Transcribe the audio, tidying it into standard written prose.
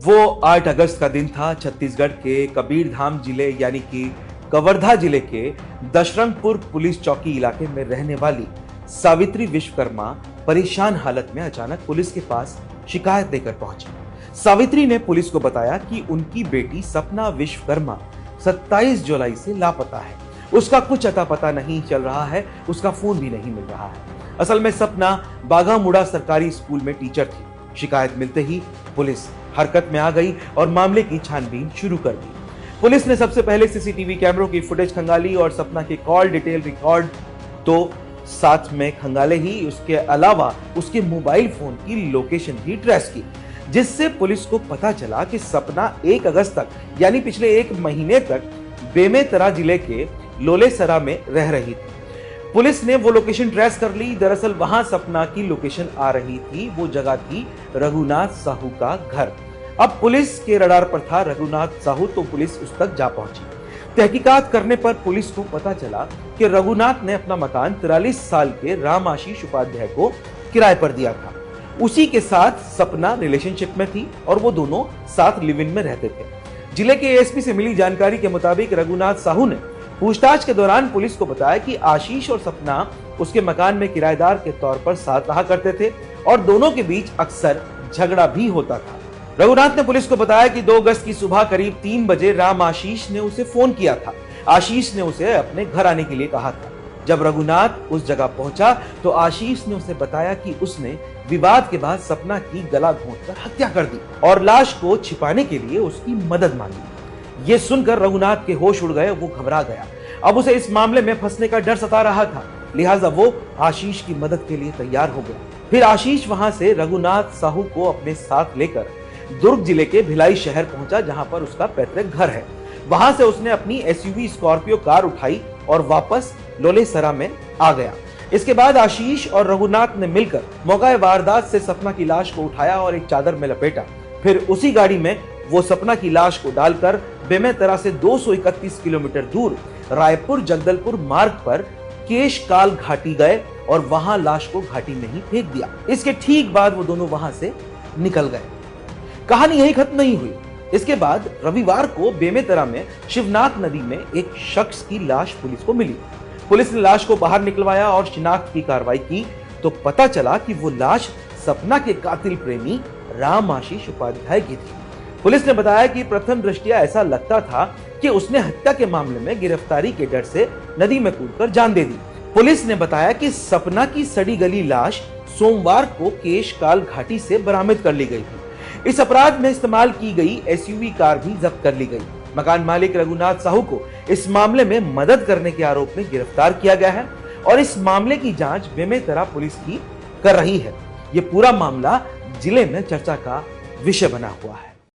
वो 8 अगस्त का दिन था। छत्तीसगढ़ के कबीरधाम जिले यानी कि कवर्धा जिले के दशरंगपुर पुलिस चौकी इलाके में रहने वाली सावित्री विश्वकर्मा परेशान हालत में अचानक पुलिस के पास शिकायत देकर पहुंची। सावित्री ने पुलिस को बताया कि उनकी बेटी सपना विश्वकर्मा 27 जुलाई से लापता है। उसका कुछ अता पता नहीं चल रहा है, उसका फोन भी नहीं मिल रहा है। असल में सपना बाघामुड़ा सरकारी स्कूल में टीचर थी। शिकायत मिलते ही पुलिस हरकत में आ गई और मामले की छानबीन शुरू कर दी। पुलिस ने सबसे पहले सीसीटीवी कैमरों की फुटेज खंगाली और सपना के कॉल डिटेल रिकॉर्ड तो साथ में खंगाले ही, उसके अलावा उसके मोबाइल फोन की लोकेशन भी ट्रेस की, जिससे पुलिस को पता चला कि सपना 1 अगस्त तक यानी पिछले 1 महीने तक बेमेतरा जिले के लोलेसरा में रह रही थी। पुलिस ने वो लोकेशन ट्रेस कर ली। दरअसल वहां सपना की लोकेशन आ रही थी, वो जगह थी रघुनाथ साहू का घर। अब पुलिस के रडार पर था रघुनाथ साहू, तो पुलिस उस तक जा पहुंची। तहकीकात करने पर पुलिस को पता चला कि रघुनाथ ने अपना मकान 43 साल के राम आशीष उपाध्याय को किराए पर दिया था। उसी के साथ सपना रिलेशनशिप में थी और वो दोनों साथ लिव इन में रहते थे। जिले के एएसपी से मिली जानकारी के मुताबिक रघुनाथ साहू ने पूछताछ के दौरान पुलिस को बताया कि आशीष और सपना उसके मकान में किराएदार के तौर पर साथ रहा करते थे और दोनों के बीच अक्सर झगड़ा भी होता था। रघुनाथ ने पुलिस को बताया कि 2 अगस्त की सुबह करीब 3 बजे राम आशीष ने उसे फोन किया था। आशीष ने उसे अपने घर आने के लिए कहा था। जब रघुनाथ उस जगह पहुंचा तो आशीष ने उसे बताया कि उसने विवाद के बाद सपना की गला घोंटकर हत्या कर दी और लाश को छिपाने के लिए उसकी मदद मांगी। ये सुनकर रघुनाथ के होश उड़ गए, वो घबरा गया। अब उसे इस मामले में फंसने का डर सता रहा था, लिहाजा वो आशीष की मदद के लिए तैयार हो गया। फिर आशीष वहां से रघुनाथ साहू को अपने साथ लेकर दुर्ग जिले के भिलाई शहर पहुंचा, जहां पर उसका पैतृक घर है। वहां से उसने अपनी एसयूवी स्कॉर्पियो कार उठाई और वापस लोलेसरा में आ गया। इसके बाद आशीष और रघुनाथ ने मिलकर मौका वारदात से सपना की लाश को उठाया और एक चादर में लपेटा। फिर उसी गाड़ी में वो सपना की लाश को डालकर बेमेतरा से 231 किलोमीटर दूर रायपुर जगदलपुर मार्ग पर केशकाल घाटी गए और वहां लाश को घाटी में ही फेंक दिया। इसके ठीक बाद वो दोनों वहां से निकल गए। कहानी यही खत्म नहीं हुई। इसके बाद रविवार को बेमेतरा में शिवनाथ नदी में एक शख्स की लाश पुलिस को मिली। पुलिस ने लाश को बाहर निकलवाया और शिनाख्त की कार्रवाई की तो पता चला कि वो लाश सपना के कातिल प्रेमी राम आशीष उपाध्याय की थी। पुलिस ने बताया कि प्रथम दृष्टया ऐसा लगता था कि उसने हत्या के मामले में गिरफ्तारी के डर से नदी में कूदकर जान दे दी। पुलिस ने बताया कि सपना की सड़ी गली लाश सोमवार को केशकाल घाटी से बरामद कर ली गई थी। इस अपराध में इस्तेमाल की गई एसयूवी कार भी जब्त कर ली गई। मकान मालिक रघुनाथ साहू को इस मामले में मदद करने के आरोप में गिरफ्तार किया गया है और इस मामले की जांच बेमेतरा पुलिस की कर रही है। ये पूरा मामला जिले में चर्चा का विषय बना हुआ है।